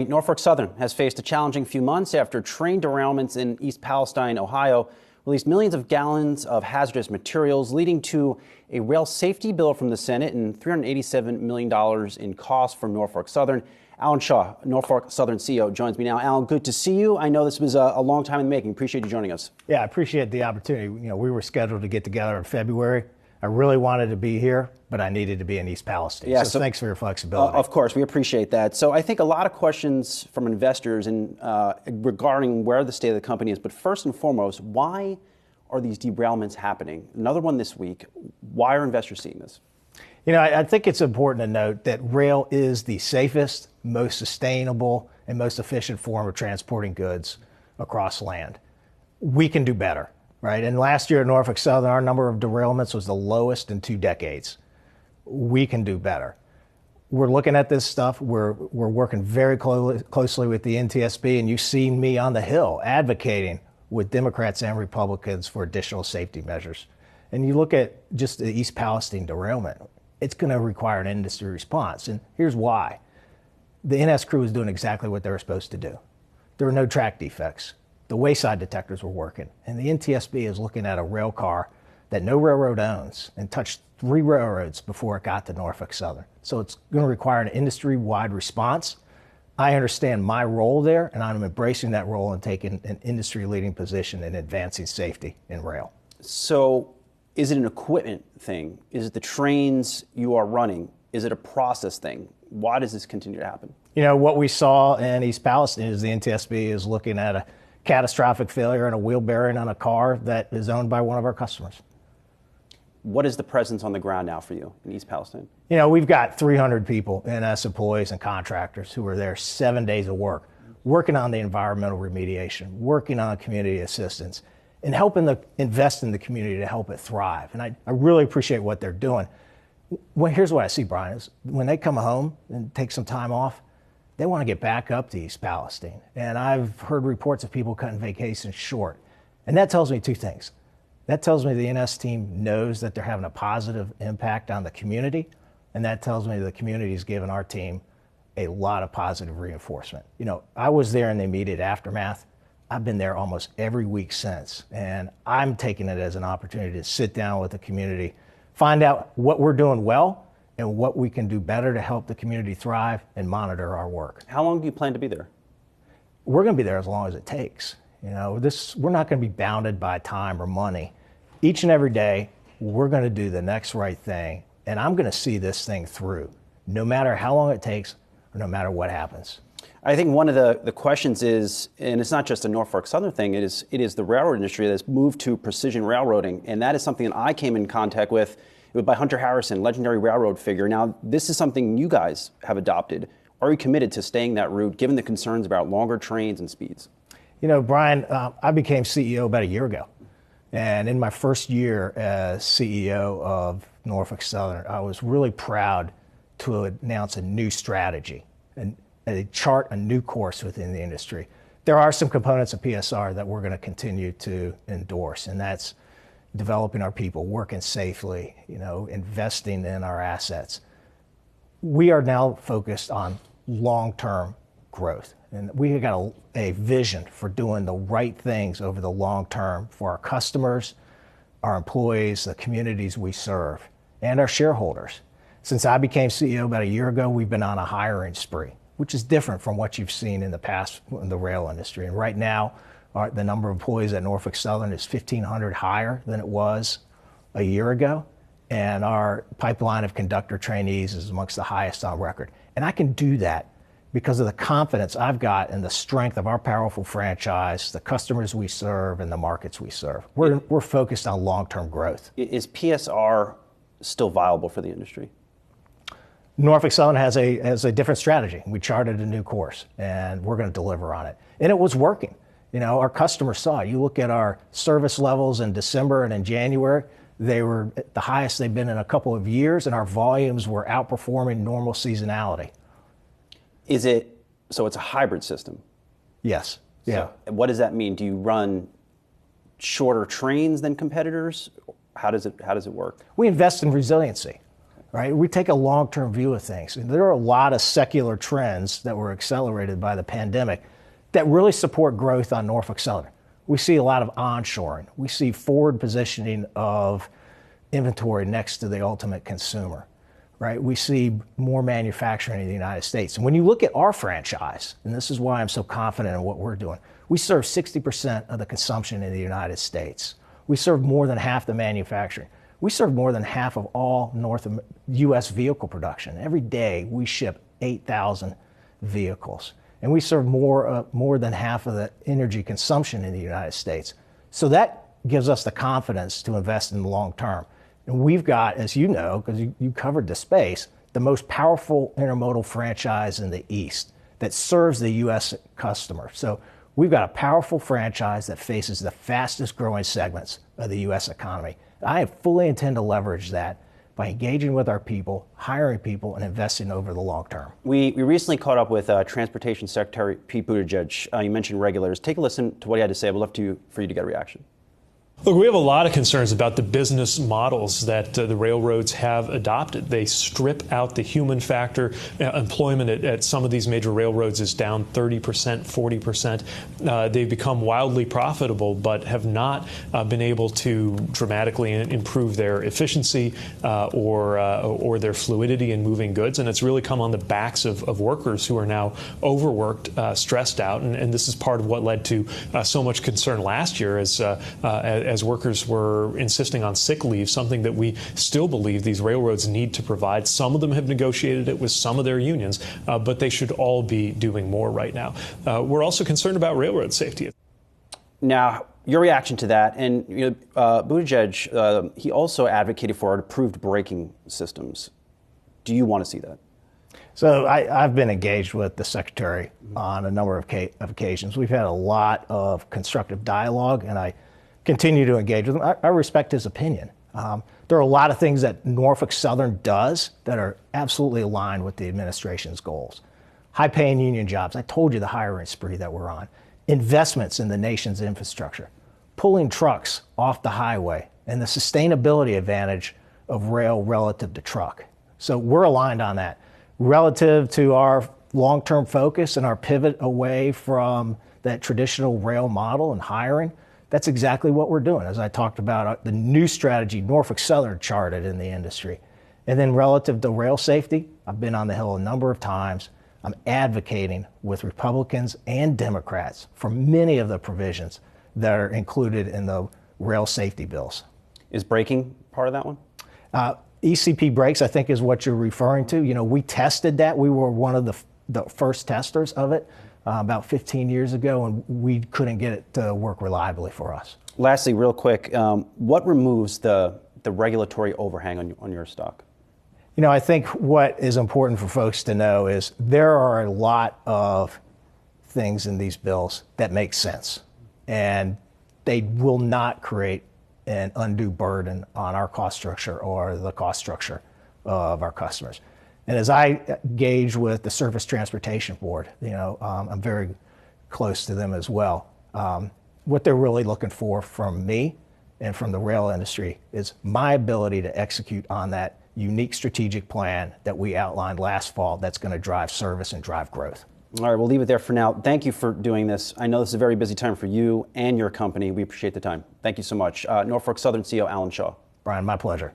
Norfolk Southern has faced a challenging few months after train derailments in East Palestine, Ohio, released millions of gallons of hazardous materials, leading to a rail safety bill from the Senate and $387 million in costs for Norfolk Southern. Alan Shaw, Norfolk Southern CEO, joins me now. Alan, good to see you. I know this was a long time in the making. Appreciate you joining us. Yeah, I appreciate the opportunity. We were scheduled to get together in February. I really wanted to be here, but I needed to be in East Palestine. Yeah, so thanks for your flexibility. Of course, we appreciate that. So I think a lot of questions from investors regarding where the state of the company is. But first and foremost, why are these derailments happening? Another one this week. Why are investors seeing this? I think it's important to note that rail is the safest, most sustainable, and most efficient form of transporting goods across land. We can do better. Right. And last year at Norfolk Southern, our number of derailments was the lowest in 2 decades. We can do better. We're looking at this stuff. We're working very closely with the NTSB, and you've seen me on the Hill advocating with Democrats and Republicans for additional safety measures. And you look at just the East Palestine derailment, it's going to require an industry response. And here's why. The NS crew is doing exactly what they were supposed to do. There were no track defects. The wayside detectors were working, and the NTSB is looking at a rail car that no railroad owns and touched 3 railroads before it got to Norfolk Southern. So it's going to require an industry-wide response. I understand my role there, and I'm embracing that role and taking an industry-leading position in advancing safety in rail. So is it an equipment thing? Is it the trains you are running? Is it a process thing? Why does this continue to happen? What we saw in East Palestine is the NTSB is looking at a catastrophic failure in a wheel bearing on a car that is owned by one of our customers. What is the presence on the ground now for you in East Palestine? We've got 300 people, NS employees and contractors, who are there 7 days of work, working on the environmental remediation, working on community assistance, and helping to invest in the community to help it thrive. And I really appreciate what they're doing. Here's what I see, Brian, is when they come home and take some time off, they want to get back up to East Palestine. And I've heard reports of people cutting vacations short. And that tells me 2 things. That tells me the NS team knows that they're having a positive impact on the community. And that tells me the community is giving our team a lot of positive reinforcement. I was there in the immediate aftermath. I've been there almost every week since. And I'm taking it as an opportunity to sit down with the community, find out what we're doing well, and what we can do better to help the community thrive and monitor our work. How long do you plan to be there? We're going to be there as long as it takes. We're not going to be bounded by time or money. Each and every day, we're going to do the next right thing, and I'm going to see this thing through, no matter how long it takes or no matter what happens. I think one of the questions is, and it's not just a Norfolk Southern thing, it is the railroad industry that's moved to precision railroading, and that is something that I came in contact with by Hunter Harrison, legendary railroad figure. Now, this is something you guys have adopted. Are you committed to staying that route, given the concerns about longer trains and speeds? Brian, I became CEO about a year ago. And in my first year as CEO of Norfolk Southern, I was really proud to announce a new strategy and chart a new course within the industry. There are some components of PSR that we're going to continue to endorse, and that's developing our people, working safely, investing in our assets. We are now focused on long-term growth. And we have got a vision for doing the right things over the long term for our customers, our employees, the communities we serve, and our shareholders. Since I became CEO about a year ago, we've been on a hiring spree, which is different from what you've seen in the past in the rail industry. And right now, the number of employees at Norfolk Southern is 1,500 higher than it was a year ago. And our pipeline of conductor trainees is amongst the highest on record. And I can do that because of the confidence I've got in the strength of our powerful franchise, the customers we serve, and the markets we serve. We're focused on long-term growth. Is PSR still viable for the industry? Norfolk Southern has a different strategy. We charted a new course, and we're going to deliver on it. And it was working. Our customers saw it. You look at our service levels in December and in January, they were at the highest they've been in a couple of years, and our volumes were outperforming normal seasonality. So it's a hybrid system? Yes. Yeah. So what does that mean? Do you run shorter trains than competitors? How does it work? We invest in resiliency. right? We take a long-term view of things. And there are a lot of secular trends that were accelerated by the pandemic that really support growth on Norfolk Southern. We see a lot of onshoring. We see forward positioning of inventory next to the ultimate consumer, right? We see more manufacturing in the United States. And when you look at our franchise, and this is why I'm so confident in what we're doing, we serve 60% of the consumption in the United States. We serve more than half the manufacturing. We serve more than half of all U.S. vehicle production. Every day we ship 8,000 vehicles. And we serve more than half of the energy consumption in the United States. So that gives us the confidence to invest in the long term. And we've got, as you know, because you covered the space, the most powerful intermodal franchise in the East that serves the U.S. customer. So we've got a powerful franchise that faces the fastest growing segments of the U.S. economy. I fully intend to leverage that by engaging with our people, hiring people, and investing over the long term. We recently caught up with Transportation Secretary Pete Buttigieg. You mentioned regulators. Take a listen to what he had to say. I would love for you to get a reaction. Look, we have a lot of concerns about the business models that the railroads have adopted. They strip out the human factor. Employment at some of these major railroads is down 30%, 40%. They've become wildly profitable, but have not been able to dramatically improve their efficiency or their fluidity in moving goods. And it's really come on the backs of workers who are now overworked, stressed out. And this is part of what led to so much concern last year as workers were insisting on sick leave, something that we still believe these railroads need to provide. Some of them have negotiated it with some of their unions, but they should all be doing more right now. We're also concerned about railroad safety. Now, your reaction to that, and Buttigieg, he also advocated for approved braking systems. Do you want to see that? So I've been engaged with the Secretary on a number of occasions. We've had a lot of constructive dialogue, and I continue to engage with him. I respect his opinion. There are a lot of things that Norfolk Southern does that are absolutely aligned with the administration's goals. High-paying union jobs. I told you the hiring spree that we're on. Investments in the nation's infrastructure. Pulling trucks off the highway and the sustainability advantage of rail relative to truck. So we're aligned on that. Relative to our long-term focus and our pivot away from that traditional rail model and hiring, that's exactly what we're doing. As I talked about, the new strategy Norfolk Southern charted in the industry. And then relative to rail safety, I've been on the Hill a number of times. I'm advocating with Republicans and Democrats for many of the provisions that are included in the rail safety bills. Is braking part of that one? ECP brakes, I think, is what you're referring to. You know, we tested that. We were one of the first testers of it about 15 years ago, and we couldn't get it to work reliably for us. Lastly, real quick, what removes the regulatory overhang on your stock? You know, I think what is important for folks to know is there are a lot of things in these bills that make sense, and they will not create an undue burden on our cost structure or the cost structure of our customers. And as I engage with the Surface Transportation Board, you know, I'm very close to them as well. What they're really looking for from me and from the rail industry is my ability to execute on that unique strategic plan that we outlined last fall that's going to drive service and drive growth. All right, we'll leave it there for now. Thank you for doing this. I know this is a very busy time for you and your company. We appreciate the time. Thank you so much. Norfolk Southern CEO Alan Shaw. Brian, my pleasure.